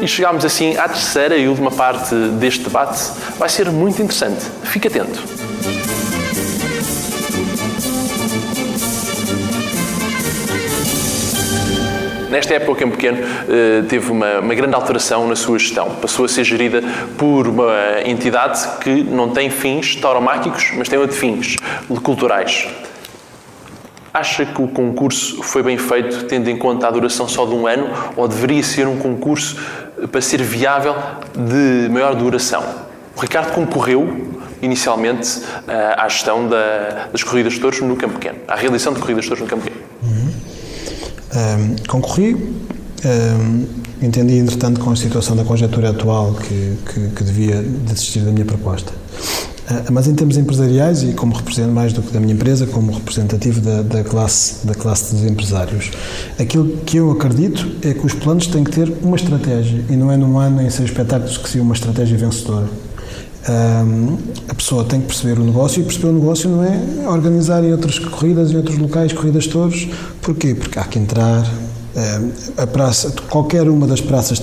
e chegámos assim à terceira e última parte deste debate. Vai ser muito interessante. Fique atento. Nesta época, o Campo Pequeno teve uma grande alteração na sua gestão. Passou a ser gerida por uma entidade que não tem fins tauromáquicos, mas tem outros fins culturais. Acha que o concurso foi bem feito, tendo em conta a duração só de um ano, ou deveria ser um concurso para ser viável de maior duração? O Ricardo concorreu inicialmente à gestão das corridas de touros no Campo Pequeno, à realização de corridas de touros no Campo Pequeno. Concorri, entendi, entretanto, com a situação da conjuntura atual que devia desistir da minha proposta. Mas em termos empresariais, e como represento mais do que da minha empresa, como representativo da classe dos empresários, aquilo que eu acredito é que os planos têm que ter uma estratégia, e não é num ano em 6 espetáculos que se uma estratégia vencedora. A pessoa tem que perceber o negócio, e perceber o negócio não é organizar em outras corridas, em outros locais, corridas de touros. Porquê? Porque há que entrar. A praça, qualquer uma das praças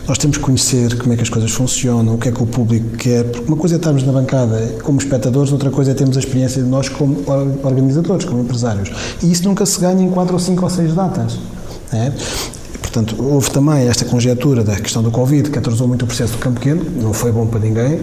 nós temos que conhecer como é que as coisas funcionam, o que é que o público quer, porque uma coisa é estarmos na bancada como espectadores, outra coisa é termos a experiência de nós como organizadores, como empresários. E isso nunca se ganha em 4 ou 5 ou 6 datas. Portanto, houve também esta conjectura da questão do Covid, que atrasou muito o processo do Campo Pequeno, não foi bom para ninguém.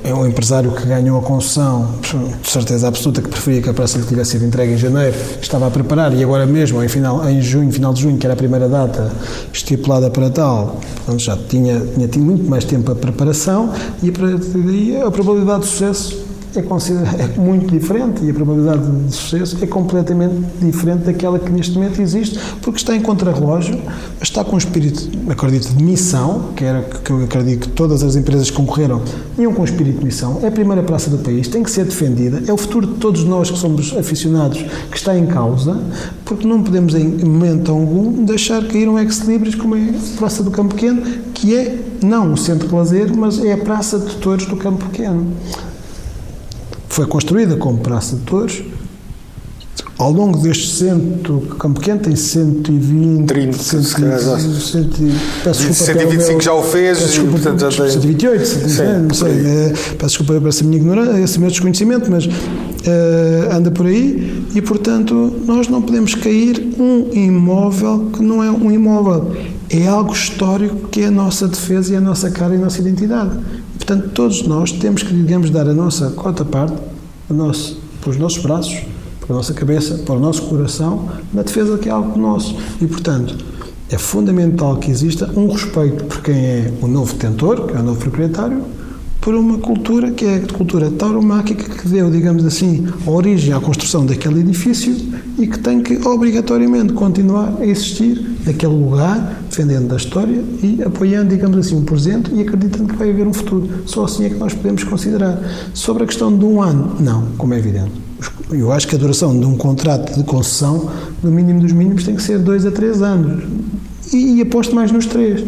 É um empresário que ganhou a concessão, de certeza absoluta, que preferia que a praça lhe tivesse sido entregue em janeiro, estava a preparar, e agora mesmo, em junho, final de junho, que era a primeira data estipulada para tal, portanto, já tinha tido muito mais tempo para preparação, e daí a probabilidade de sucesso é muito diferente, e a probabilidade de sucesso é completamente diferente daquela que neste momento existe, porque está em contrarrelógio, está com um espírito, acredito, de missão, que eu acredito que todas as empresas que concorreram iam com um espírito de missão. É a primeira praça do país, tem que ser defendida, é o futuro de todos nós que somos aficionados que está em causa, porque não podemos em momento algum deixar cair um ex-libris como é a Praça do Campo Pequeno, que é não o centro de lazer, mas é a Praça de Touros do Campo Pequeno. Foi construída como praça de touros. Ao longo deste centro, Campo Pequeno tem 120... 30, peço desculpa, 125 já o fez, peço desculpa, portanto já tem... 128, não sei, peço desculpa por essa minha ignorância, esse meu desconhecimento, mas anda por aí, e portanto nós não podemos cair um imóvel que não é um imóvel, é algo histórico que é a nossa defesa e a nossa cara e a nossa identidade. Portanto, todos nós temos que, digamos, dar a nossa cota parte, para os nossos braços, para a nossa cabeça, para o nosso coração, na defesa que é algo nosso. E, portanto, é fundamental que exista um respeito por quem é o novo detentor, que é o novo proprietário, por uma cultura que é a cultura tauromáquica, que deu, digamos assim, a origem à construção daquele edifício e que tem que, obrigatoriamente, continuar a existir naquele lugar, defendendo da história e apoiando, digamos assim, um presente e acreditando que vai haver um futuro. Só assim é que nós podemos considerar. Sobre a questão de um ano, não, como é evidente. Eu acho que a duração de um contrato de concessão, no mínimo dos mínimos, tem que ser 2 a 3 anos. E aposto mais nos 3.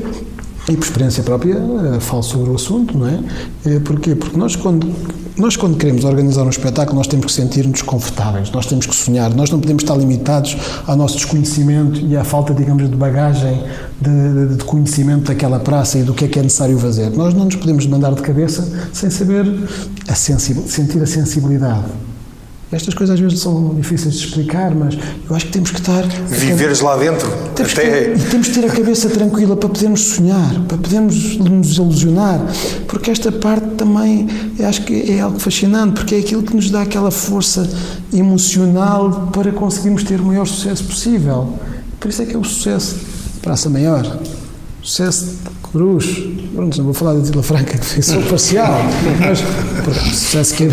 E por experiência própria, falo sobre o assunto, não é? Porquê? Porque nós quando queremos organizar um espetáculo, nós temos que sentir-nos confortáveis, nós temos que sonhar, nós não podemos estar limitados ao nosso desconhecimento e à falta, digamos, de bagagem de conhecimento daquela praça e do que é necessário fazer. Nós não nos podemos mandar de cabeça sem saber sentir a sensibilidade. Estas coisas às vezes são difíceis de explicar, mas eu acho que temos que estar... Viveres lá dentro. Temos que ter a cabeça tranquila para podermos sonhar, para podermos nos ilusionar, porque esta parte também, eu acho que é algo fascinante, porque é aquilo que nos dá aquela força emocional para conseguirmos ter o maior sucesso possível. Por isso é que é o sucesso de Praça Maior, o sucesso de Cruz, não vou falar da Vila Franca, que sou parcial, mas sucesso que é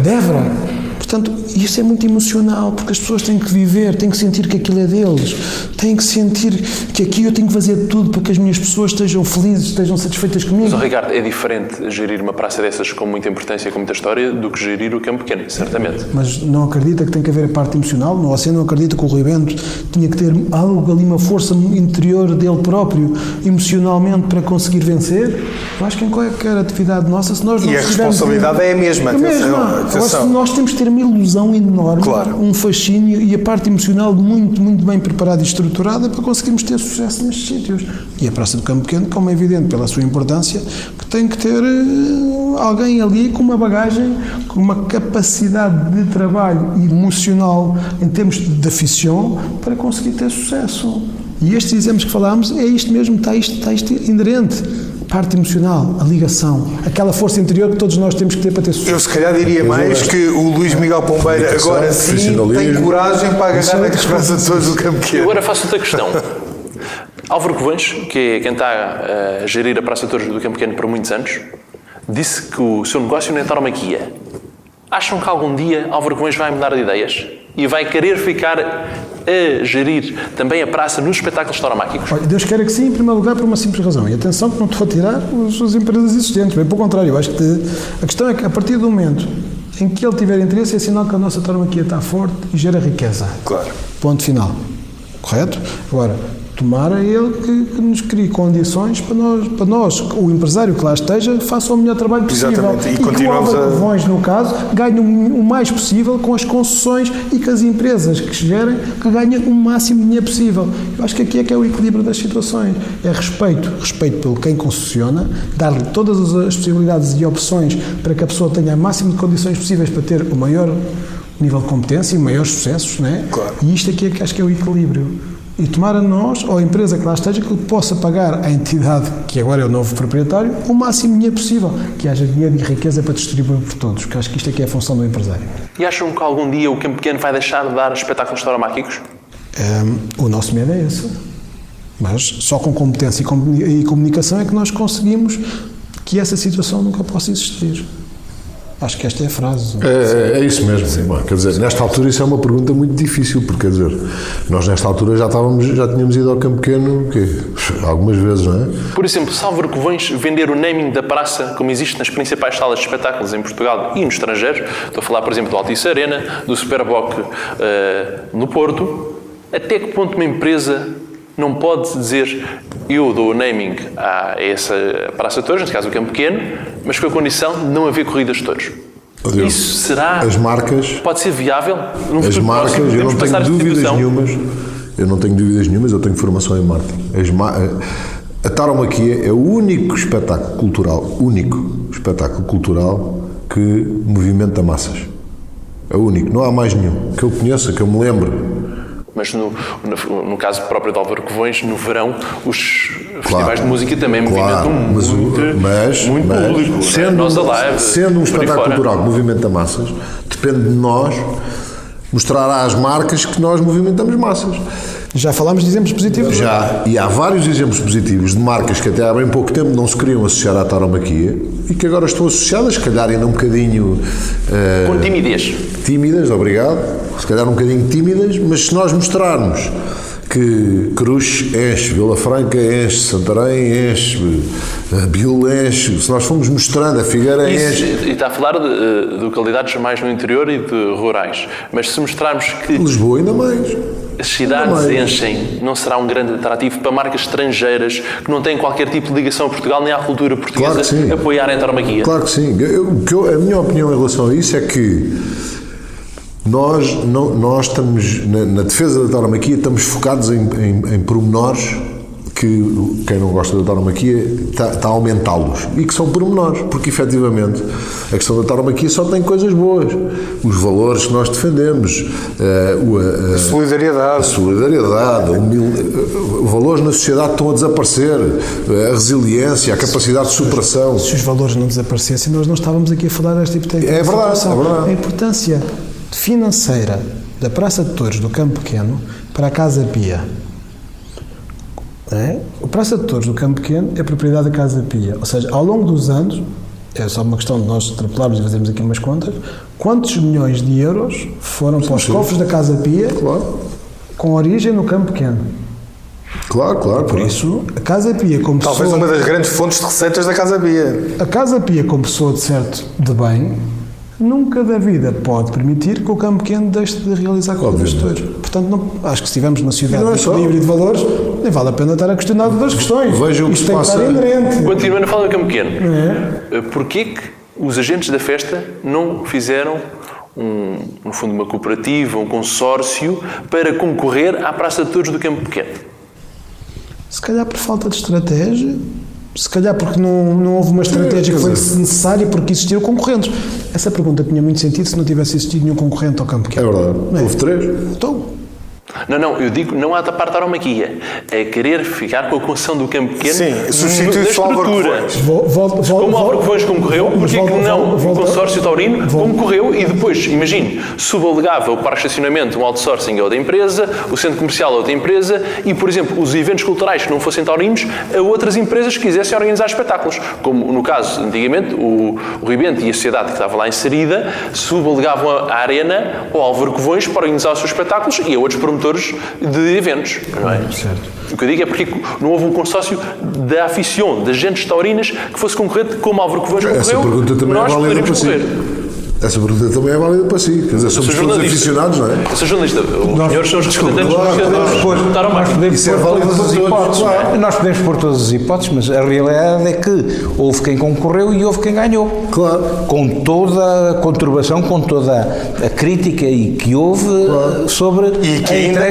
Débora. Portanto, isso é muito emocional, porque as pessoas têm que viver, têm que sentir que aquilo é deles, têm que sentir que aqui eu tenho que fazer tudo para que as minhas pessoas estejam felizes, estejam satisfeitas comigo. Mas, Ricardo, é diferente gerir uma praça dessas com muita importância, com muita história, do que gerir o Campo Pequeno, certamente. Mas não acredita que tem que haver a parte emocional? Você não acredita que o Rui Bento tinha que ter algo ali, uma força interior dele próprio, emocionalmente, para conseguir vencer? Eu acho que em qualquer atividade nossa, se nós não a responsabilidade é a mesma, atenção. Nós temos que ter uma ilusão enorme, Claro. um fascínio e a parte emocional muito, muito bem preparada e estruturada para conseguirmos ter sucesso nestes sítios. E a Praça do Campo Pequeno, como é evidente pela sua importância, que tem que ter alguém ali com uma bagagem, com uma capacidade de trabalho emocional em termos de aficião para conseguir ter sucesso. E estes exemplos que falámos, é isto mesmo, está isto inerente. Parte emocional, a ligação, aquela força interior que todos nós temos que ter para ter sucesso. Eu se calhar diria mais que o Luís Miguel Pombeira agora sim tem coragem para agarrar na Praça de Torres do Campo E Pequeno. agora faço outra questão. Álvaro Covões, que é quem está a gerir a Praça de Torres do Campo Pequeno por muitos anos, disse que o seu negócio não é tauromaquia. Acham que algum dia Álvaro Covões vai mudar de ideias e vai querer ficar a gerir também a praça nos espetáculos tauromáquicos? Olha, Deus queira que sim, em primeiro lugar, por uma simples razão. E atenção que não estou a tirar as empresas existentes, bem pelo contrário, eu acho que a questão é que a partir do momento em que ele tiver interesse, é sinal que a nossa tauromaquia está forte e gera riqueza. Claro. Ponto final. Correto? Agora, tomara ele que nos crie condições para nós, o empresário que lá esteja, faça o melhor trabalho possível. Exatamente. E que o continuamos Álvaro Covões, no caso, ganhe o mais possível com as concessões e que as empresas que gerem, que ganhem o máximo de dinheiro possível. Eu acho que aqui é que é o equilíbrio das situações. É respeito pelo quem concessiona, dar-lhe todas as possibilidades e opções para que a pessoa tenha o máximo de condições possíveis para ter o maior nível de competência e maiores sucessos, não é? Claro. E isto aqui é que acho que é o equilíbrio. E tomar a nós, ou a empresa que lá esteja, que possa pagar à entidade, que agora é o novo proprietário, o máximo de dinheiro possível. Que haja dinheiro e riqueza para distribuir por todos, porque acho que isto aqui é a função do empresário. E acham que algum dia o Campo Pequeno vai deixar de dar espetáculos tauromáquicos? O nosso medo é esse. Mas só com competência e comunicação é que nós conseguimos que essa situação nunca possa existir. Acho que esta é a frase. É isso mesmo. Bom, quer dizer, nesta altura isso é uma pergunta muito difícil, porque quer dizer, nós nesta altura já tínhamos ido ao Campo Pequeno algumas vezes, não é? Por exemplo, se Álvaro Covões vender o naming da praça, como existe nas principais salas de espetáculos em Portugal e no estrangeiro, estou a falar, por exemplo, do Altice Arena, do Superboc no Porto, até que ponto uma empresa não pode dizer eu dou o naming a essa Praça de Torres, neste caso o Campo Pequeno, mas com a condição de não haver corridas de touros? Adeus. Isso será... As marcas... Pode ser viável? As marcas, eu não tenho dúvidas nenhumas. Eu tenho formação em marketing. A tauromaquia é o único espetáculo cultural que movimenta massas. É o único. Não há mais nenhum que eu conheça, que eu me lembre. Mas no caso próprio de Álvaro Covões, no verão, os festivais de música também movimentam muito público. Sendo um espetáculo cultural que movimenta massas, depende de nós mostrar às marcas que nós movimentamos massas. Já falámos de exemplos positivos? Já, e há vários exemplos positivos de marcas que até há bem pouco tempo não se queriam associar à tauromaquia e que agora estão associadas, se calhar ainda um bocadinho... com timidez. Tímidas, obrigado. Se calhar um bocadinho tímidas, mas se nós mostrarmos que Cruz enche, Vila Franca enche, Santarém enche, Bil enche, se nós formos mostrando, a Figueira enche... E está a falar de localidades mais no interior e de rurais, mas se mostrarmos que... Lisboa ainda mais. As cidades enchem, não será um grande atrativo para marcas estrangeiras que não têm qualquer tipo de ligação a Portugal nem à cultura portuguesa apoiarem a tauromaquia? Claro que sim. A minha opinião em relação a isso é que nós estamos, na defesa da tauromaquia, estamos focados em pormenores que quem não gosta da tauromaquia está a aumentá-los e que são pormenores, porque efetivamente a questão da tauromaquia só tem coisas boas, os valores que nós defendemos, a solidariedade, os valores na sociedade estão a desaparecer, a resiliência, a capacidade de superação. Se os valores não desaparecessem, nós não estávamos aqui a falar desta hipotética. É verdade. A importância financeira da Praça de Torres do Campo Pequeno para a Casa Pia. O Praça de Torres do Campo Pequeno é propriedade da Casa Pia, ou seja, ao longo dos anos, é só uma questão de nós extrapolarmos e fazermos aqui umas contas, quantos milhões de euros foram para os cofres da Casa Pia com origem no Campo Pequeno? Claro. Por isso, a Casa Pia como pessoa... Talvez uma das grandes fontes de receitas da Casa Pia. A Casa Pia como pessoa de certo de bem, nunca da vida pode permitir que o Campo Pequeno deixe de realizar corridas de touros. Portanto, acho que se estivermos numa sociedade de equilíbrio de valores, nem vale a pena estar a questionar duas questões. Veja o que se passa. Continuando a falar do Campo Pequeno, porquê que os agentes da festa não fizeram no fundo, uma cooperativa, um consórcio, para concorrer à Praça de Touros do Campo Pequeno? Se calhar por falta de estratégia, se calhar porque não houve uma estratégia que foi necessária porque existiram concorrentes. Essa pergunta tinha muito sentido se não tivesse existido nenhum concorrente ao Campo Pequeno. É verdade. Não é? Houve 3. Então, Não, eu digo, não há da parte da tauromaquia. É querer ficar com a concessão do Campo Pequeno. Sim, substitui-se o Álvaro Covões. Como o Álvaro Covões concorreu, porque é que não o consórcio taurino concorreu e depois, imagine, subalegava o parque de estacionamento, um outsourcing ou da empresa, o centro comercial ou da empresa e, por exemplo, os eventos culturais que não fossem taurinos a outras empresas que quisessem organizar espetáculos. Como no caso, antigamente, o Rui Bento e a sociedade que estava lá inserida subalegavam a arena ao Álvaro Covões para organizar os seus espetáculos e a outros promotores de eventos. Não é? certo. O que eu digo é porque não houve um consórcio da aficião, das gentes taurinas, que fosse concorrente como Álvaro Covões concorreu. Essa pergunta também nós é válida poderíamos para concorrer. si. Essa pergunta também é válida para si. Quer dizer, somos todos aficionados, não é? Eu sou jornalista. Os senhores são os representantes dos tauromáquicos. Isso é válido para todos. Nós podemos pôr todas as hipóteses, mas a realidade é que houve quem concorreu e houve quem ganhou. Claro. Com toda a conturbação, com toda a crítica que houve sobre E que ainda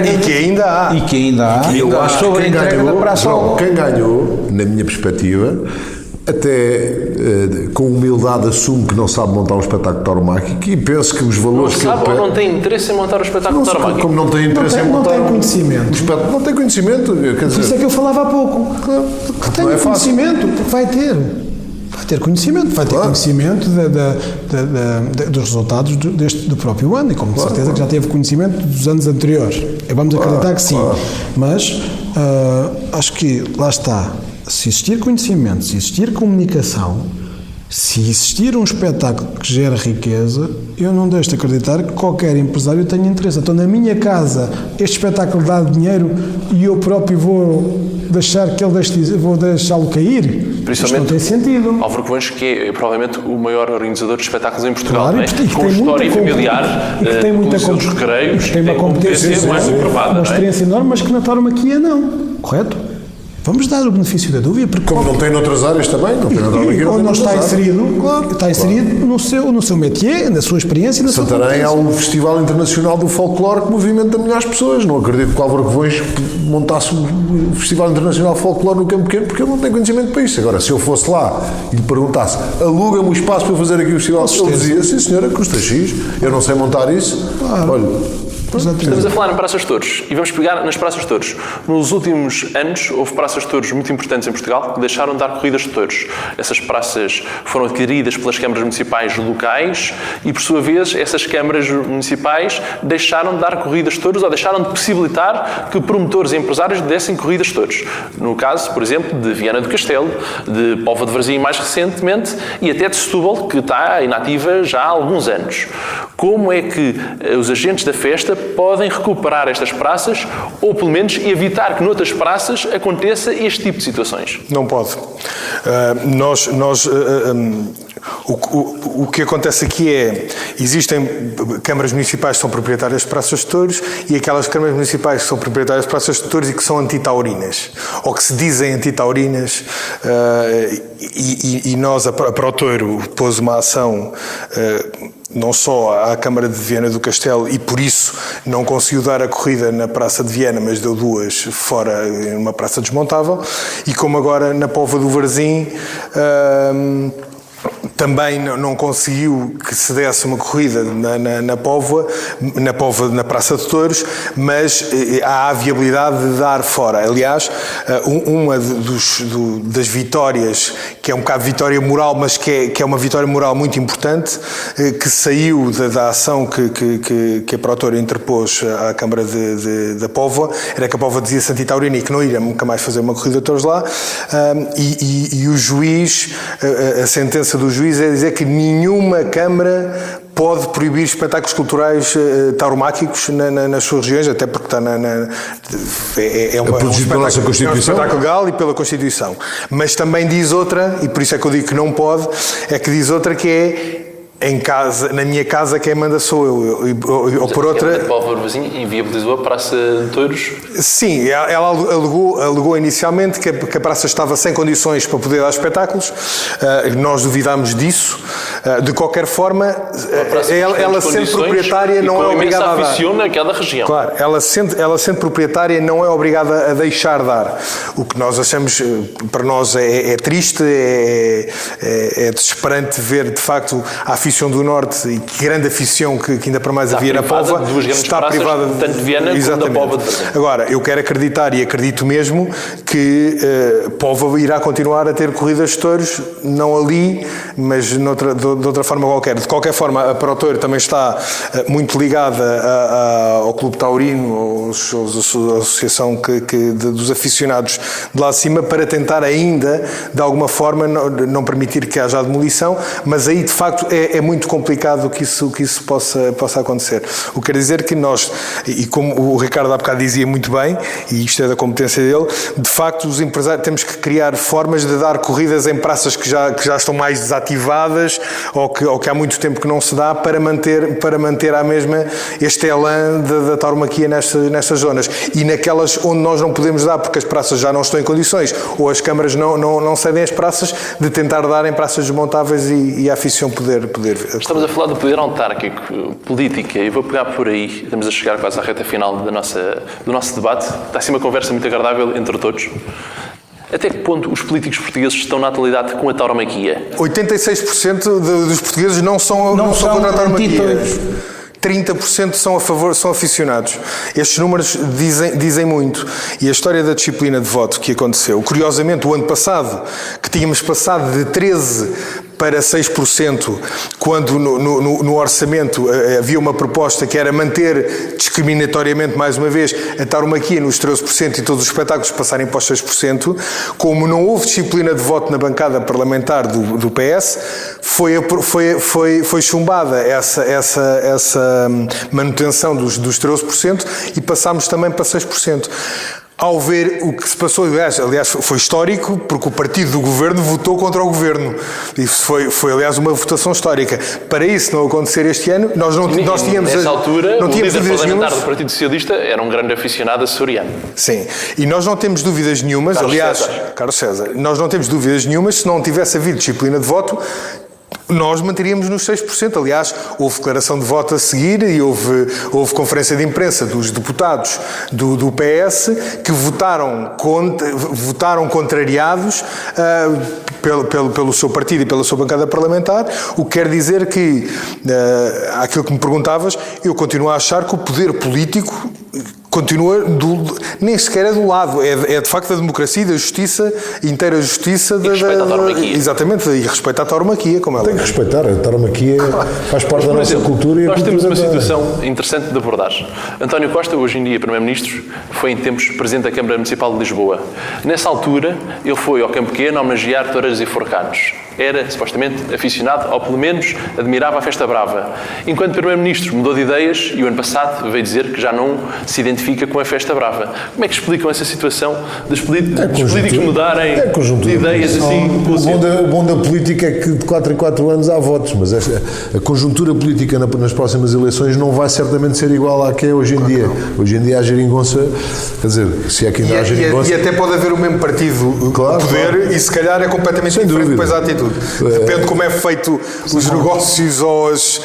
há. E que ainda há. Eu acho que sobre a quem entrega ganhou, da praça ao... quem ganhou, na minha perspectiva, até com humildade assume que não sabe montar um espetáculo tauromáquico e penso que os Não valores que ele sabe ou pede... não tem interesse em montar o espetáculo Não sei, tauromáquico? como não tem interesse em Não montar tem conhecimento. um espetáculo, não tem conhecimento, quer Por isso é dizer, que eu falava há pouco. Que tenha é fácil. conhecimento, porque vai ter. Vai ter conhecimento, conhecimento dos resultados do próprio ano e com certeza que já teve conhecimento dos anos anteriores. Vamos acreditar que sim. Mas acho que lá está. Se existir conhecimento, se existir comunicação, se existir um espetáculo que gera riqueza, eu não deixo de acreditar que qualquer empresário tenha interesse. Então, na minha casa, este espetáculo dá dinheiro e eu próprio vou deixar que ele vou deixá-lo cair. Isto não tem sentido. Álvaro Covões, que é provavelmente o maior organizador de espetáculos em Portugal, Claro, não é? e que Com tem história muita familiar, e que tem muita com os recreios, tem uma competência mais aprovada, uma não é? experiência enorme, mas que na tauromaquia não. Correto? Vamos dar o benefício da dúvida, porque como não tem noutras áreas também, não tem na tauromaquia, ou não tem está noutras áreas. inserido, está inserido no seu métier, na sua experiência e na sua Santarém há competência. um Festival Internacional do Folclore que movimenta milhares de pessoas. Não acredito que o Álvaro Covões montasse um Festival Internacional de Folclore no Campo Pequeno porque ele não tem conhecimento para isso. Agora, se eu fosse lá e lhe perguntasse, aluga-me o espaço para fazer aqui o festival, ele dizia, sim senhora, custa X, eu não sei montar isso. Claro. Olha, Estamos a falar em praças de touros e vamos pegar nas praças de touros. Nos últimos anos houve praças de touros muito importantes em Portugal que deixaram de dar corridas de touros. Essas praças foram adquiridas pelas câmaras municipais locais e, por sua vez, essas câmaras municipais deixaram de dar corridas de touros ou deixaram de possibilitar que promotores e empresários dessem corridas de touros. No caso, por exemplo, de Viana do Castelo, de Póvoa de Varzim mais recentemente e até de Setúbal, que está inativa já há alguns anos. Como é que os agentes da festa podem recuperar estas praças ou, pelo menos, evitar que noutras praças aconteça este tipo de situações? Não pode. O que acontece aqui é, existem câmaras municipais que são proprietárias de praças de touros e aquelas câmaras municipais que são proprietárias de praças de touros e que são antitaurinas, ou que se dizem antitaurinas, e nós, a ProTouro, pôs uma ação não só à Câmara de Viana do Castelo e por isso não conseguiu dar a corrida na Praça de Viana, mas deu duas fora, em uma praça desmontável, e como agora na Póvoa do Varzim também não conseguiu que se desse uma corrida na Póvoa, na Praça de Touros, mas há a viabilidade de dar fora. Aliás, uma das vitórias, que é um bocado de vitória moral, mas que é uma vitória moral muito importante, que saiu da ação que a ProTouro interpôs à Câmara da Póvoa, era que a Póvoa dizia-se antitaurina e que não iria nunca mais fazer uma corrida de touros lá, e o juiz, a sentença do juiz é dizer que nenhuma Câmara pode proibir espetáculos culturais tauromáquicos nas suas regiões, até porque está é um espetáculo legal e pela Constituição. Mas também diz outra, e por isso é que eu digo que não pode, é que diz outra que é em casa, na minha casa quem manda sou eu. Ou por outra... A Póvoa Varzim inviabilizou a Praça de Touros? Sim, ela alegou inicialmente que a praça estava sem condições para poder dar espetáculos. Nós duvidámos disso. De qualquer forma, ela sendo proprietária não é obrigada a dar. Aficiona naquela região. Claro, ela sendo proprietária não é obrigada a deixar dar. O que nós achamos, para nós, é triste, é desesperante ver, de facto, a aficião do Norte, e que grande aficião que ainda para mais havia na Póvoa, está privada tanto de Viana como da Póvoa de Varzim. Agora, eu quero acreditar, e acredito mesmo, que Póvoa irá continuar a ter corridas de touros, não ali, mas de outra forma qualquer. De qualquer forma, a Protouro também está muito ligada ao Clube Taurino, à associação dos aficionados de lá de cima, para tentar ainda, de alguma forma, não permitir que haja a demolição, mas aí, de facto, é muito complicado que isso possa acontecer. O que quer dizer que nós, e como o Ricardo há bocado dizia muito bem, e isto é da competência dele, de facto, os empresários temos que criar formas de dar corridas em praças que já estão mais desativadas, ou que há muito tempo que não se dá, para manter à mesma este elan da tauromaquia nestas zonas. E naquelas onde nós não podemos dar, porque as praças já não estão em condições, ou as câmaras não cedem as praças, de tentar dar em praças desmontáveis e a aficião poder ver. Estamos a falar do poder autárquico, política, e vou pegar por aí, estamos a chegar quase à reta final do nosso debate. Está assim uma conversa muito agradável entre todos. Até que ponto os políticos portugueses estão na atualidade com a tauromaquia? 86% dos portugueses não são contra a tauromaquia. 30% são a favor, são aficionados. Estes números dizem muito. E a história da disciplina de voto que aconteceu, curiosamente, o ano passado, que tínhamos passado de 13% para 6%, quando no orçamento havia uma proposta que era manter discriminatoriamente, mais uma vez, a tauromaquia nos 13% e todos os espetáculos passarem para os 6%, como não houve disciplina de voto na bancada parlamentar do PS, foi chumbada essa manutenção dos 13% e passámos também para 6%. Ao ver o que se passou, aliás, foi histórico, porque o partido do governo votou contra o governo. Isso foi aliás, uma votação histórica. Para isso não acontecer este ano, nós tínhamos... Nessa altura, não tínhamos o líder parlamentar nenhumas. do Partido Socialista era um grande aficionado açoriano. Sim, e nós não temos dúvidas nenhumas, Carlos César, nós não temos dúvidas nenhumas, se não tivesse havido disciplina de voto, nós manteríamos nos 6%. Aliás, houve declaração de voto a seguir e houve conferência de imprensa dos deputados do PS que votaram contrariados pelo seu partido e pela sua bancada parlamentar, o que quer dizer que, aquilo que me perguntavas, eu continuo a achar que o poder político continua, nem sequer é do lado, é de facto da democracia e da justiça, inteira justiça. E respeita a tauromaquia. Exatamente, e respeita a tauromaquia, como ela tem que respeitar, a tauromaquia faz parte da nossa cultura. E nós temos uma situação interessante de abordar. António Costa, hoje em dia Primeiro-Ministro, foi em tempos Presidente da Câmara Municipal de Lisboa. Nessa altura, ele foi ao Campo Pequeno homenagear toureiros e forcados. Era, supostamente, aficionado, ou pelo menos admirava a Festa Brava. Enquanto Primeiro-Ministro mudou de ideias e o ano passado veio dizer que já não se identifica com a Festa Brava. Como é que explicam essa situação dos políticos mudarem de ideias assim? O bom da política é que de 4 em 4 anos há votos, mas a conjuntura política nas próximas eleições não vai certamente ser igual à que é hoje em dia. Hoje em dia há geringonça, quer dizer, se é que ainda há geringonça... E até pode haver o mesmo partido poder e se calhar é completamente diferente depois a atitude. Depende de como é feito os negócios ou as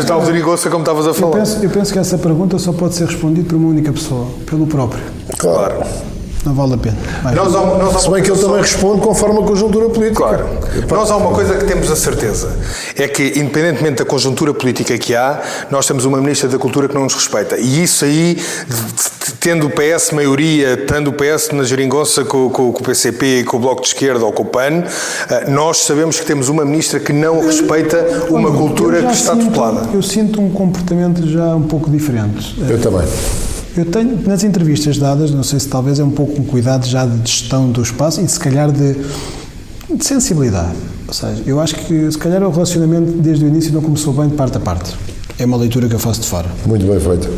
tal geringonça, como estavas a falar. Eu penso que essa pergunta só pode ser respondida por uma única pessoa, pelo próprio. Claro. Não vale a pena. Se bem que ele também responde conforme a conjuntura política. Claro. Nós há uma coisa que temos a certeza, é que independentemente da conjuntura política que há, nós temos uma Ministra da Cultura que não nos respeita. E isso aí, tendo o PS maioria, tendo o PS na geringonça com o PCP, com o Bloco de Esquerda ou com o PAN, nós sabemos que temos uma Ministra que não respeita uma cultura que está tutelada. Eu sinto um comportamento já um pouco diferente. Eu também. Eu tenho, nas entrevistas dadas, não sei se talvez é um pouco um cuidado já de gestão do espaço e se calhar de sensibilidade. Ou seja, eu acho que se calhar o relacionamento desde o início não começou bem de parte a parte. É uma leitura que eu faço de fora. Muito bem feito.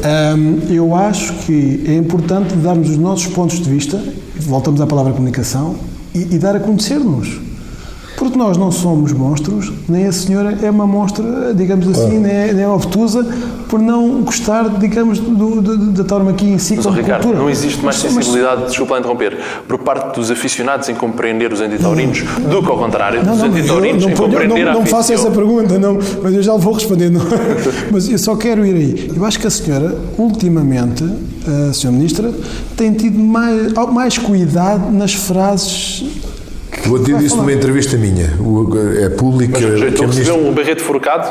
Eu acho que é importante darmos os nossos pontos de vista, voltamos à palavra comunicação, e dar a conhecer-nos. Porque nós não somos monstros, nem a senhora é uma monstra, digamos assim, nem é obtusa, por não gostar, digamos, da tauromaquia em si. Mas, Ricardo, não existe mais sensibilidade, desculpa lá interromper, por parte dos aficionados em compreender os antitaurinos do que ao contrário dos antitaurinos em compreender a afição. Não faço essa pergunta, não, mas eu já vou respondendo. Mas eu só quero ir aí. Eu acho que a senhora, ultimamente, a senhora Ministra, tem tido mais cuidado nas frases. O Até disse numa entrevista minha, é pública. Mas rejeitou, recebeu um barrete forcado.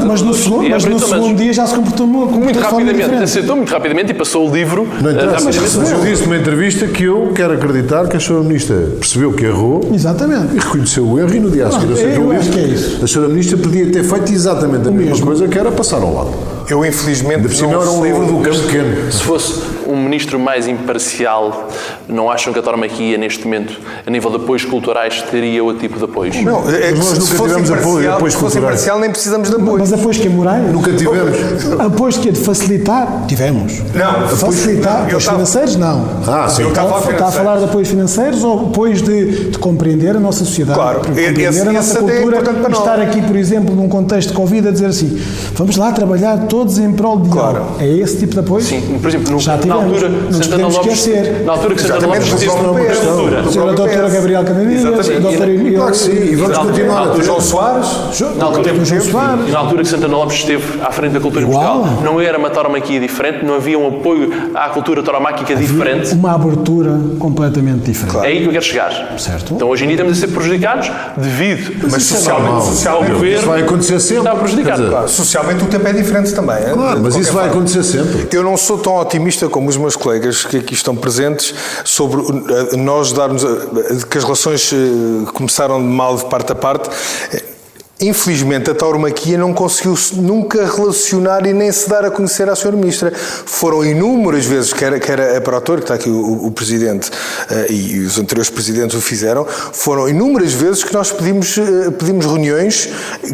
Mas no segundo dia já se comportou muito rapidamente. Aceitou muito rapidamente e passou o livro. Não interessa, mas eu disse numa entrevista que eu quero acreditar que a Sra. Ministra percebeu que errou. Exatamente. E reconheceu o erro e no dia a seguir aceitou isso. A Sra. Ministra podia ter feito exatamente a mesma coisa, que era passar ao lado. Eu, infelizmente, de cima era um livro do campo pequeno. Se fosse um ministro mais imparcial, não acham que a tauromaquia, neste momento, a nível de apoios culturais, teria outro tipo de apoios? Não, nós nunca tivemos apoios culturais. Se fosse imparcial, nem precisamos de apoio. Mas apoios que é morais? Nunca tivemos. Apoios que é de facilitar? Tivemos. Não. Facilitar? Apoios financeiros? Não. Sim. Está a falar de apoios financeiros ou apoios de compreender a nossa sociedade? Claro. Compreender a nossa cultura e estar aqui, por exemplo, num contexto de Covid, a dizer assim, vamos lá trabalhar todos em prol de diálogo. É esse tipo de apoio? Sim. Por exemplo, já tivemos. Na altura que Santana Lopes esteve na cultura. A doutora Gabriel Canavinhas, claro que sim, e vamos continuar. O João Soares. E na altura que Santana Lopes esteve à frente da cultura em Portugal, não era uma tauromaquia diferente, não havia um apoio à cultura tauromáquica diferente. Uma abertura completamente diferente. Claro. É aí que eu quero chegar. Certo. Então hoje em dia estamos a ser prejudicados devido, mas socialmente ao governo. Isso vai acontecer sempre. Está prejudicado. Claro, socialmente o tempo é diferente também. Claro, mas isso vai acontecer sempre. Eu não sou tão otimista como os meus colegas que aqui estão presentes sobre nós darmos que as relações começaram de mal de parte a parte. Infelizmente, a tauromaquia não conseguiu nunca relacionar e nem se dar a conhecer à Sra. Ministra. Foram inúmeras vezes, quer a Protor, que está aqui o Presidente, e os anteriores Presidentes o fizeram, foram inúmeras vezes que nós pedimos reuniões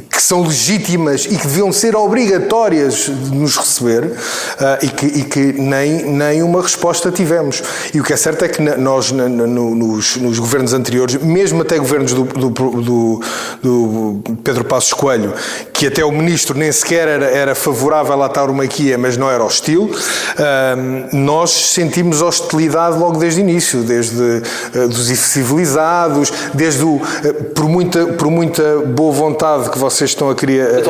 que são legítimas e que deviam ser obrigatórias de nos receber e que nem uma resposta tivemos. E o que é certo é que nós, nos governos anteriores, mesmo até governos do Pedro Passos Coelho, que até o Ministro nem sequer era favorável à tauromaquia, mas não era hostil, nós sentimos hostilidade logo desde o início, desde dos civilizados, desde por muita boa vontade que vocês estão a querer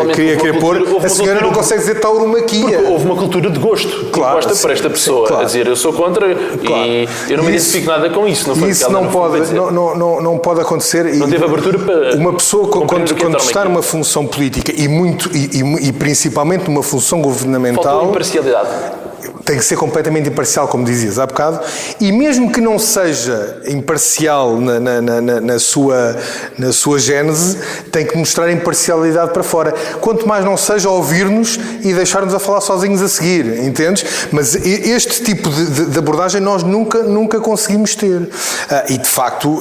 pôr, a senhora não consegue dizer tauromaquia. Porque houve uma cultura de gosto, claro, gosta para esta pessoa, claro, a dizer eu sou contra e eu não me identifico nada com isso. Isso não pode acontecer. Não teve abertura para uma pessoa quando está numa função política e principalmente numa função governamental. Faltou imparcialidade. Tem que ser completamente imparcial, como dizias há bocado, e mesmo que não seja imparcial na sua gênese, tem que mostrar imparcialidade para fora. Quanto mais não seja ouvir-nos e deixar-nos a falar sozinhos a seguir, entendes? Mas este tipo de abordagem nós nunca conseguimos ter. E de facto,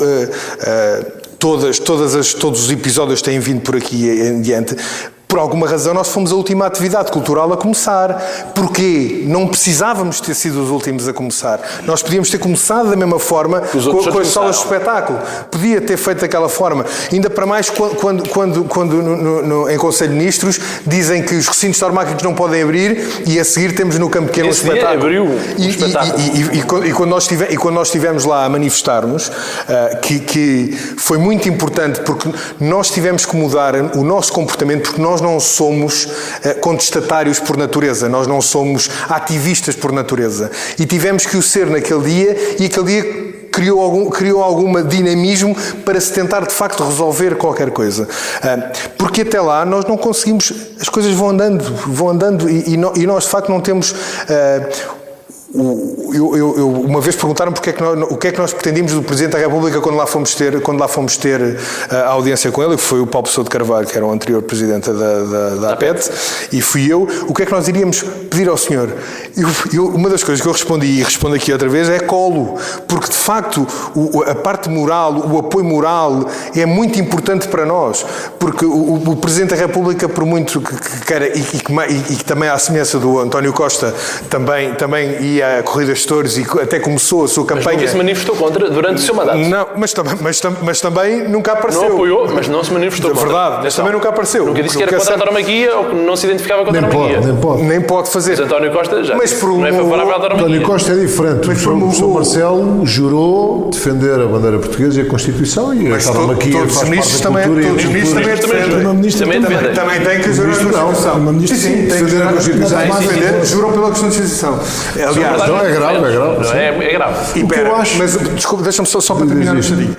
todos os episódios têm vindo por aqui em diante. Por alguma razão nós fomos a última atividade cultural a começar. Porquê? Não precisávamos ter sido os últimos a começar. Nós podíamos ter começado da mesma forma com as salas de espetáculo. Podia ter feito daquela forma. Ainda para mais quando em Conselho de Ministros dizem que os recintos tauromáquicos não podem abrir e a seguir temos no Campo Pequeno um espetáculo. Abriu um espetáculo. E quando nós estivemos lá a manifestar-nos, que foi muito importante porque nós tivemos que mudar o nosso comportamento, porque nós não somos contestatários por natureza, nós não somos ativistas por natureza. E tivemos que o ser naquele dia, e aquele dia criou algum dinamismo para se tentar de facto resolver qualquer coisa. Porque até lá nós não conseguimos, as coisas vão andando e nós de facto não temos... uma vez perguntaram o que é que nós pretendíamos do Presidente da República quando lá fomos ter a audiência com ele, que foi o Paulo Pessoa de Carvalho, que era o anterior Presidente da APET, e fui eu. O que é que nós iríamos pedir ao senhor? Uma das coisas que eu respondi, e respondo aqui outra vez, é colo, porque de facto a parte moral, o apoio moral é muito importante para nós, porque o Presidente da República, por muito que queira, e que também à semelhança do António Costa também ia apoia corridas de touros e até começou a sua campanha... Mas nunca se manifestou contra durante o seu mandato. Não, mas também nunca apareceu. Não apoiou, mas não se manifestou contra. Verdade, mas também nunca apareceu. Nunca disse que era contra a tauromaquia ou que não se identificava com a tauromaquia. Nem pode fazer. Mas António Costa já não é favorável à tauromaquia. António Costa é diferente. O Sr. Marcelo jurou defender a bandeira portuguesa e a Constituição e a tauromaquia faz parte da cultura e todos os ministros também defendem. Também tem que jurar a Constituição. Sim, tem que jurar a Constituição. Juram pela Constituição. Aliás, não é grave. É grave. E pera, mas desculpa, deixa-me só para terminar isto ali.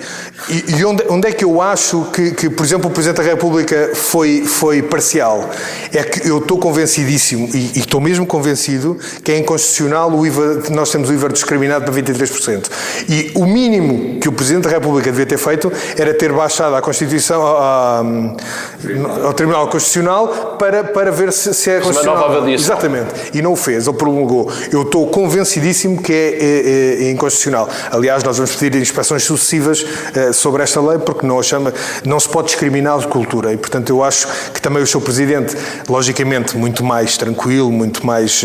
E onde é que eu acho que, por exemplo, o Presidente da República foi parcial? É que eu estou convencidíssimo, e estou mesmo convencido, que é inconstitucional o IVA, nós temos o IVA discriminado para 23%. E o mínimo que o Presidente da República devia ter feito era ter baixado a Constituição ao Tribunal Constitucional para ver se é constitucional. Uma nova avaliação. Exatamente. E não o fez, ou prolongou. Eu estou convencidíssimo que é inconstitucional. Aliás, nós vamos pedir inspeções sucessivas sobre esta lei, porque não se pode discriminar de cultura. E, portanto, eu acho que também o Sr. Presidente, logicamente, muito mais tranquilo, muito mais...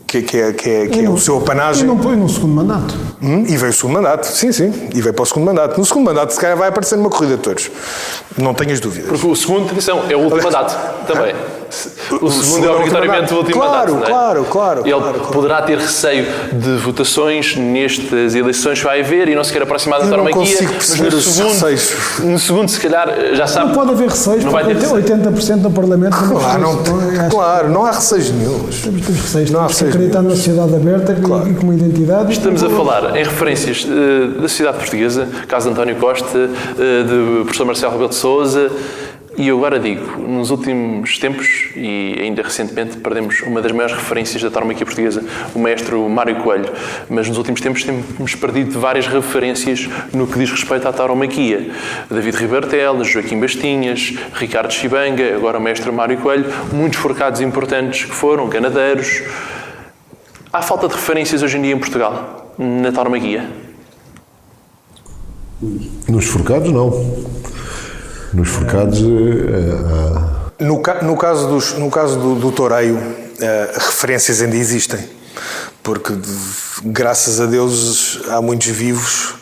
que é o seu apanagem. E não põe no segundo mandato. E veio o segundo mandato, sim, e veio para o segundo mandato. No segundo mandato, se calhar, vai aparecer numa corrida de touros. Não tenhas dúvidas. Porque o segundo, atenção, é o último mandato também. O segundo é obrigatoriamente o último mandato. Claro. Ele poderá ter receio de votações nestas eleições que vai haver e não se quer aproximar da tauromaquia. Mas no segundo, se calhar, já sabe. Não pode haver receios, porque 80% do Parlamento não há receios nenhums. Temos receios. Temos que acreditar na sociedade aberta e com uma identidade. Estamos a falar em referências da sociedade portuguesa, caso de António Costa, do professor Marcelo Rebelo de Sousa. E eu agora digo, nos últimos tempos, e ainda recentemente, perdemos uma das maiores referências da tauromaquia portuguesa, o maestro Mário Coelho. Mas nos últimos tempos temos perdido várias referências no que diz respeito à tauromaquia. David Ribeiro Teles, Joaquim Bastinhas, Ricardo Chibanga, agora o maestro Mário Coelho, muitos forcados importantes que foram ganadeiros. Há falta de referências hoje em dia em Portugal, na tauromaquia? Nos forcados, não. Nos forcados... No caso do toureio, referências ainda existem, porque graças a Deus há muitos vivos,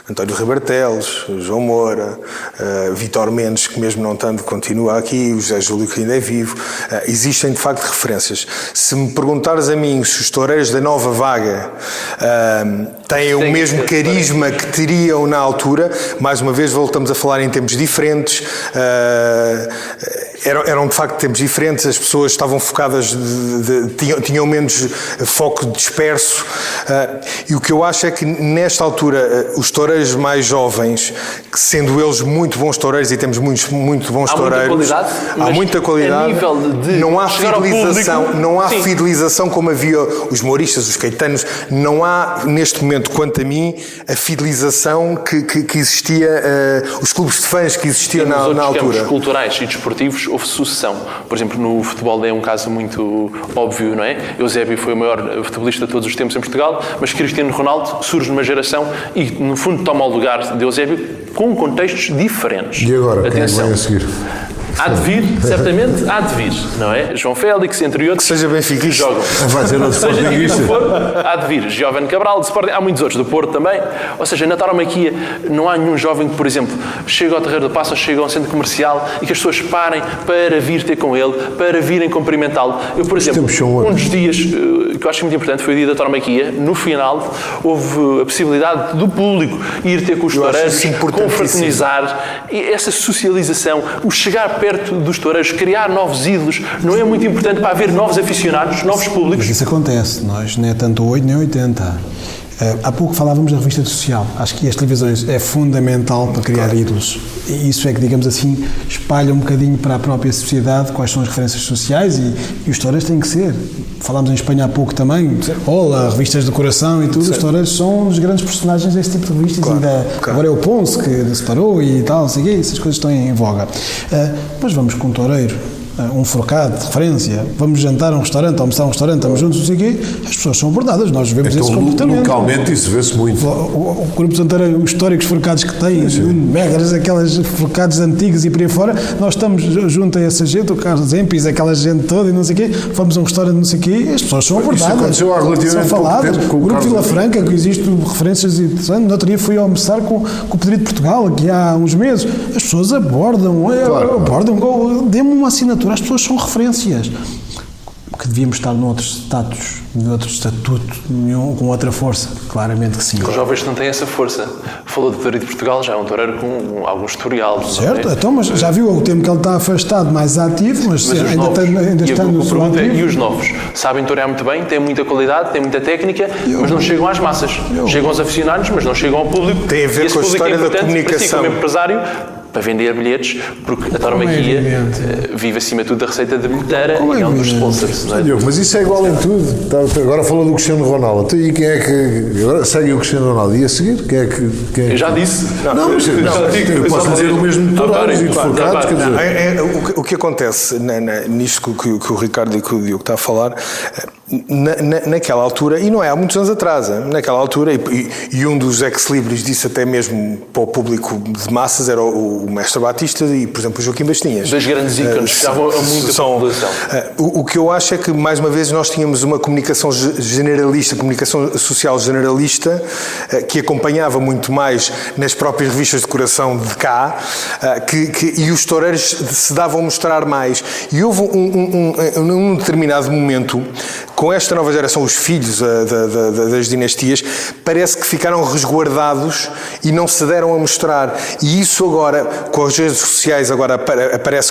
António Ribeiro Teles, João Moura, Vítor Mendes, que mesmo não tanto continua aqui, o José Júlio, que ainda é vivo. Existem de facto referências. Se me perguntares a mim se os toureiros da nova vaga têm o mesmo carisma que teriam na altura, mais uma vez voltamos a falar em tempos diferentes, eram de facto tempos diferentes, as pessoas estavam focadas, tinham menos foco disperso, e o que eu acho é que nesta altura os toureiros mais jovens, que sendo eles muito bons toureiros, e temos muito bons toureiros, há muita qualidade, não há fidelização, não há fidelização como havia os mouristas, os caetanos, não há neste momento, quanto a mim, a fidelização que existia, os clubes de fãs que existiam na altura. Nos campos culturais e desportivos houve sucessão. Por exemplo, no futebol é um caso muito óbvio, não é? Eusébio foi o maior futebolista de todos os tempos em Portugal, mas Cristiano Ronaldo surge numa geração e, no fundo, toma o lugar de Eusébio com contextos diferentes. E agora, atenção, quem vem a seguir? Há de vir, certamente, há de vir, não é? João Félix, entre outros, que seja benfiquista, jogam. Vai ser o Sportingista. Há de vir Giovanni Cabral, de Sporting, há muitos outros, do Porto também. Ou seja, na tauromaquia não há nenhum jovem que, por exemplo, chega ao Terreiro do Paço ou chega a um centro comercial e que as pessoas parem para vir ter com ele, para virem cumprimentá-lo. Eu, por exemplo, um dos dias que eu acho muito importante foi o dia da tauromaquia. No final, houve a possibilidade do público ir ter com os toureiros, confraternizar, e essa socialização, o chegar perto dos toureiros, criar novos ídolos, não é muito importante para haver novos aficionados, novos públicos? Mas isso acontece, nós não é tanto 8 nem 80. Há pouco falávamos da revista social. Acho que as televisões é fundamental para criar ídolos. E isso é que, digamos assim, espalha um bocadinho para a própria sociedade quais são as referências sociais e os toureiros têm que ser. Falámos em Espanha há pouco também. Olá, revistas de coração e tudo. Os toureiros são um dos grandes personagens desse tipo de revistas. Agora é o Ponce que se parou e tal, não sei o quê. Essas coisas estão em voga. Mas vamos com um toureiro um forcado de referência, vamos jantar a um restaurante, almoçar a um restaurante, estamos juntos, não sei o quê, as pessoas são abordadas, nós vemos esse comportamento. Localmente isso vê-se muito. O Grupo Santarém, os históricos forcados que tem, megras, aquelas forcados antigos e por aí fora, nós estamos junto a essa gente, o Carlos Empis, aquela gente toda e não sei o quê, vamos a um restaurante, não sei o quê, as pessoas são abordadas, são faladas. O Grupo Vila Franca, que existe referências interessantes, no outro dia fui almoçar com o Pedido de Portugal, aqui há uns meses, as pessoas abordam, dê-me uma assinatura, as pessoas são referências. Que devíamos estar num outro status, de outro estatuto, com outra força, claramente que sim. Os jovens não têm essa força. Falou do Toureiro de Portugal, já é um toureiro com algum historial. Certo, então, mas já viu o tempo que ele está afastado, mais ativo, mas ainda está no seu ativo. E os novos? Sabem tourear muito bem, têm muita qualidade, têm muita técnica, mas não chegam às massas. Chegam aos aficionados, mas não chegam ao público. Tem a ver com a história da comunicação. Para si, como empresário, para vender bilhetes, porque a tauromaquia vive acima de tudo da receita de bilheteira e não dos sponsors. Não é? Diogo, mas isso é igual em tudo. Agora falou do Cristiano Ronaldo. E quem é que. Agora segue o Cristiano Ronaldo. E a seguir? Quem é que. Eu já disse. Eu posso dizer o mesmo de toureiros e de forcados. O que acontece nisto que o Ricardo e que o Diogo está a falar, naquela altura, e não é há muitos anos atrás, naquela altura, e um dos ex-libris disse até mesmo para o público de massas, era o Mestre Batista e, por exemplo, o Joaquim Bastinhas. Dois grandes ícones que estavam a muita população. O que eu acho é que, mais uma vez, nós tínhamos uma comunicação generalista, comunicação social generalista, que acompanhava muito mais nas próprias revistas de coração de cá, e os toureiros se davam a mostrar mais. E houve num determinado momento, com esta nova geração, os filhos das dinastias, parece que ficaram resguardados e não se deram a mostrar. E isso agora, com as redes sociais, agora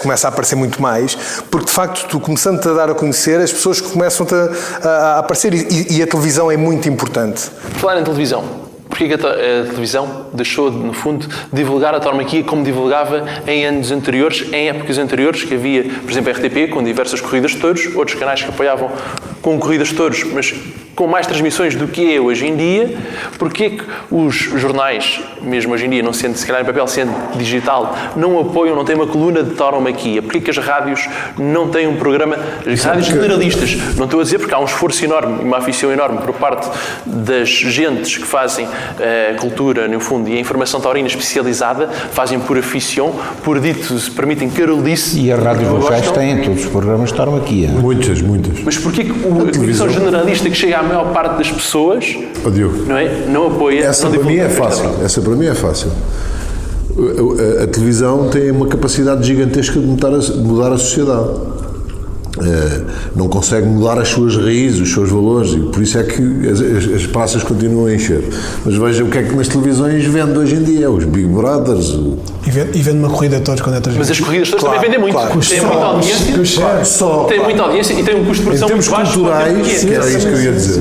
começa a aparecer muito mais, porque de facto, tu começando a dar a conhecer, as pessoas começam a aparecer e a televisão é muito importante. Falar em televisão, porquê que a televisão deixou, no fundo, divulgar a tauromaquia como divulgava em anos anteriores, em épocas anteriores, que havia, por exemplo, a RTP, com diversas corridas de touros, outros canais que apoiavam com corridas de touros, mas com mais transmissões do que é hoje em dia? Porquê que os jornais, mesmo hoje em dia, não sendo se calhar em papel, sendo digital, não apoiam, não têm uma coluna de tauromaquia? Porquê que as rádios não têm um programa, as rádios generalistas? Não estou a dizer porque há um esforço enorme, uma afição enorme por parte das gentes que fazem a cultura, no fundo, e a informação taurina especializada, fazem por afição, por dito, se permitem carolice. E as rádios locais têm todos os programas de tauromaquia. Muitas. Mas porquê que a televisão generalista, que chega à maior parte das pessoas, não apoia? Essa para mim é fácil. A televisão tem uma capacidade gigantesca de mudar a sociedade. Não consegue mudar as suas raízes, os seus valores, e por isso é que as praças continuam a encher. Mas veja o que é que nas televisões vende hoje em dia, os Big Brothers. E vende uma corrida de touros quando é transmitida. Mas as corridas de touros também vendem muito. Têm muita audiência. Têm muita audiência e têm um custo de produção muito baixo. Em termos culturais, era isso que eu ia dizer.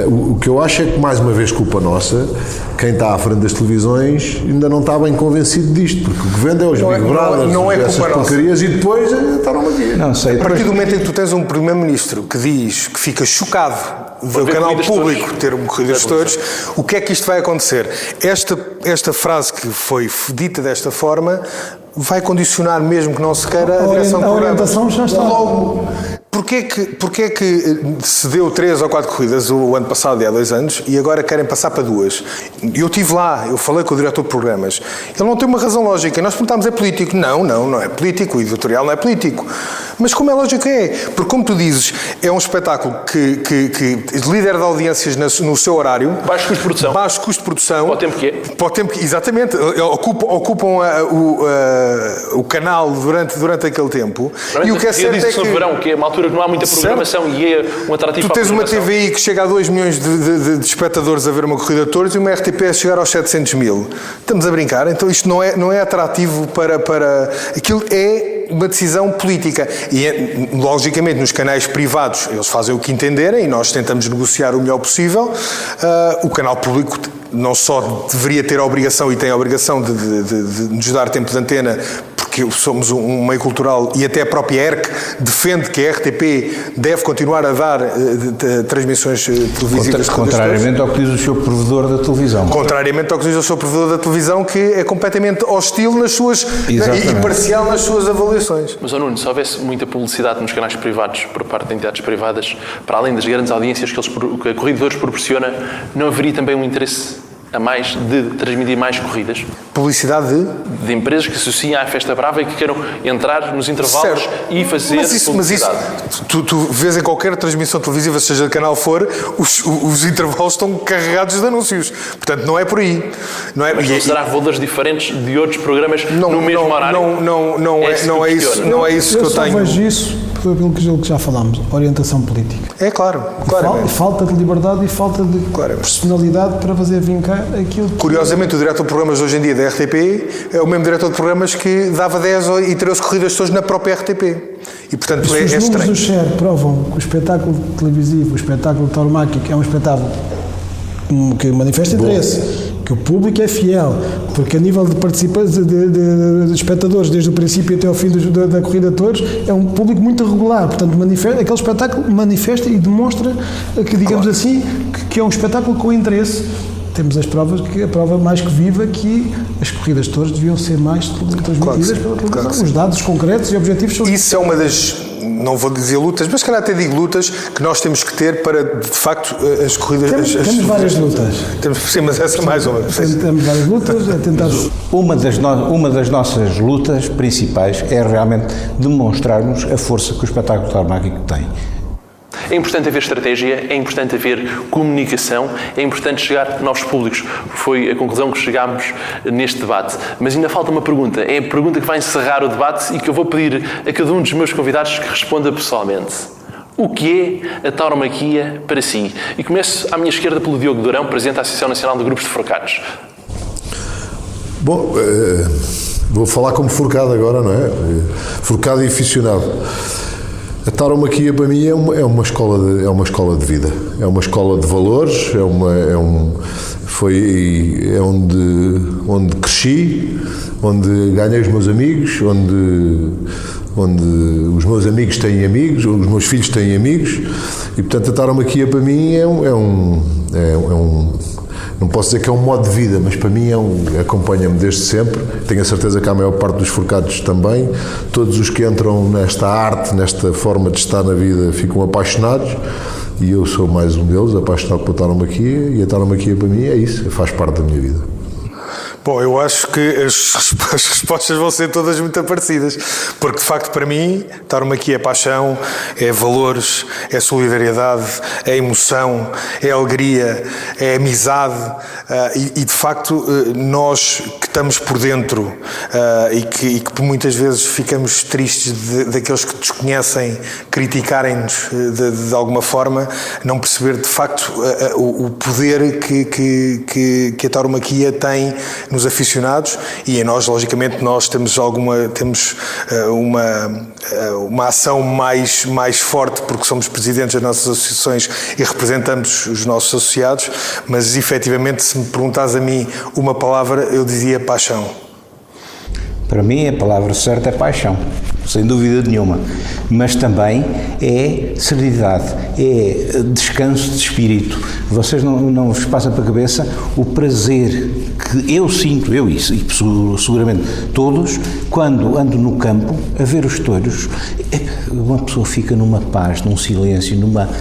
O que eu acho é que, mais uma vez, culpa nossa, quem está à frente das televisões ainda não está bem convencido disto, porque o que vende é os Big Brothers, essas porcarias, e depois está numa guia. Não sei. A partir do momento em que tu tens um primeiro-ministro que diz que fica chocado do canal público ter uma corrida de touros, o que é que isto vai acontecer? Esta frase que foi dita desta forma vai condicionar, mesmo que não se queira, a direção do programa. A orientação já está. Logo, porquê que se deu 3 ou 4 corridas o ano passado e há 2 anos e agora querem passar para 2? Eu estive lá, eu falei com o diretor de programas. Ele não tem uma razão lógica. Nós perguntámos, é político? Não é político. O editorial não é político. Mas como é lógico é? Porque, como tu dizes, é um espetáculo que líder de audiências no seu horário. Baixo custo de produção. Para o tempo que é. Para o tempo que, exatamente. Ocupam o canal durante aquele tempo. E o que é certo é que... verão, que é uma altura que não há muita programação, certo? E é um atrativo. Tu tens uma TVI que chega a 2 milhões de espectadores a ver uma corrida de touros e uma RTP a chegar aos 700 mil. Estamos a brincar? Então isto não é atrativo para... Aquilo é uma decisão política. E, logicamente, nos canais privados, eles fazem o que entenderem e nós tentamos negociar o melhor possível. O canal público não só deveria ter a obrigação e tem a obrigação de nos dar tempo de antena, porque somos um meio cultural e até a própria ERC defende que a RTP deve continuar a dar transmissões televisivas. Contrariamente ao que diz o seu provedor da televisão. Contrariamente ao que diz o seu provedor da televisão, que é completamente hostil nas suas e parcial nas suas avaliações. Mas, Nuno, se houvesse muita publicidade nos canais privados por parte de entidades privadas, para além das grandes audiências que a Corredores proporciona, não haveria também um interesse a mais de transmitir mais corridas? Publicidade de empresas que se associam à Festa Brava e que queiram entrar nos intervalos e fazer publicidade. Tu vês em qualquer transmissão televisiva, seja de canal for, os intervalos estão carregados de anúncios. Portanto, não é por aí. Mas não será valores diferentes de outros programas no mesmo horário? Não é isso que eu tenho. Eu só vejo isso pelo que já falámos, orientação política. É claro. Falta de liberdade e falta de personalidade para fazer vincar aquilo que... Curiosamente, o diretor de programas hoje em dia da RTP é o mesmo diretor de programas que dava 10 e 13 corridas todas na própria RTP. E, portanto, os números do share provam que o espetáculo televisivo, o espetáculo tauromáquico é um espetáculo que manifesta interesse, que o público é fiel, porque a nível de participantes, de espectadores, desde o princípio até ao fim da corrida de touros, é um público muito regular, portanto aquele espetáculo manifesta e demonstra que, digamos assim, que é um espetáculo com interesse. Temos as provas, que a prova mais que viva, que as corridas de touros deviam ser mais transmitidas pela televisão. Os dados concretos e objetivos são... Isso é uma das, não vou dizer lutas, mas se calhar até digo lutas, que nós temos que ter para, de facto, as corridas... Temos várias lutas. Sim, mas essa mais uma. Temos várias lutas a tentar... Uma das nossas lutas principais é realmente demonstrarmos a força que o espetáculo tauromáquico tem. É importante haver estratégia, é importante haver comunicação, é importante chegar a novos públicos. Foi a conclusão que chegámos neste debate. Mas ainda falta uma pergunta. É a pergunta que vai encerrar o debate e que eu vou pedir a cada um dos meus convidados que responda pessoalmente. O que é a tauromaquia para si? E começo à minha esquerda pelo Diogo Durão, presidente da Associação Nacional de Grupos de Forcados. Bom, vou falar como forcado agora, não é? Forcado e aficionado. A tauromaquia para mim é uma escola de vida, é uma escola de valores, foi onde cresci, onde ganhei os meus amigos, onde os meus amigos têm amigos, os meus filhos têm amigos, e portanto a tauromaquia para mim não posso dizer que é um modo de vida, mas para mim acompanha-me desde sempre. Tenho a certeza que a maior parte dos forcados também. Todos os que entram nesta arte, nesta forma de estar na vida, ficam apaixonados. E eu sou mais um deles, apaixonado pela tauromaquia. E a tauromaquia para mim é isso, faz parte da minha vida. Bom, eu acho que as respostas vão ser todas muito parecidas, porque de facto para mim, tauromaquia é paixão, é valores, é solidariedade, é emoção, é alegria, é amizade, e de facto nós que estamos por dentro e que muitas vezes ficamos tristes daqueles que desconhecem criticarem-nos de alguma forma, não perceber de facto o poder que a tauromaquia tem nos aficionados, e em nós, logicamente, nós temos uma ação mais forte, porque somos presidentes das nossas associações e representamos os nossos associados, mas efetivamente, se me perguntares a mim uma palavra, eu dizia paixão. Para mim, a palavra certa é paixão, sem dúvida nenhuma, mas também é serenidade, é descanso de espírito. Vocês não vos passa para a cabeça o prazer que eu sinto, e seguramente todos, quando ando no campo a ver os touros. Uma pessoa fica numa paz, num silêncio,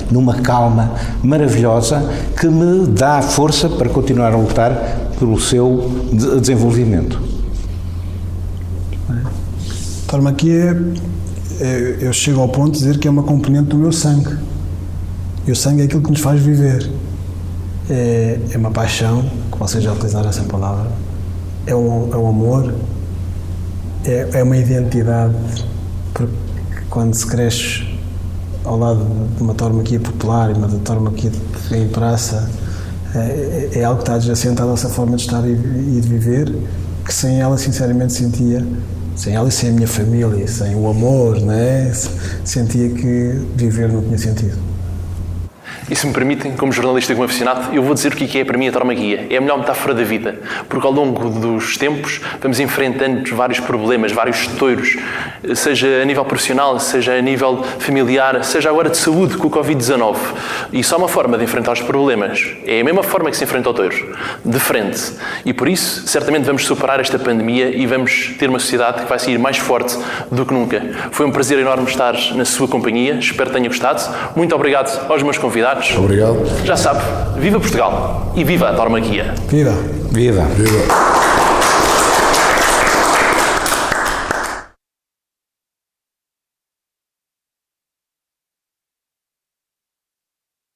numa calma maravilhosa que me dá força para continuar a lutar pelo seu desenvolvimento. A tauromaquia, eu chego ao ponto de dizer que é uma componente do meu sangue. E o sangue é aquilo que nos faz viver. É uma paixão, que vocês já utilizaram essa palavra, é um amor, é uma identidade, porque quando se cresce ao lado de uma tauromaquia popular e uma tauromaquia em praça, é algo que está adjacente à nossa forma de estar e de viver, que sem ela sinceramente sentia, sem ela e sem a minha família, sem o amor, não é? Sentia que viver não tinha sentido. E se me permitem, como jornalista e como aficionado, eu vou dizer o que é para mim a tauromaquia. É a melhor metáfora da vida, porque ao longo dos tempos vamos enfrentando vários problemas, vários toiros, seja a nível profissional, seja a nível familiar, seja agora de saúde com o Covid-19. E só uma forma de enfrentar os problemas é a mesma forma que se enfrenta o touro, de frente. E por isso, certamente vamos superar esta pandemia e vamos ter uma sociedade que vai sair mais forte do que nunca. Foi um prazer enorme estar na sua companhia, espero que tenha gostado. Muito obrigado aos meus convidados. Obrigado. Já sabe, viva Portugal e viva a tauromaquia. Viva! Viva! Viva.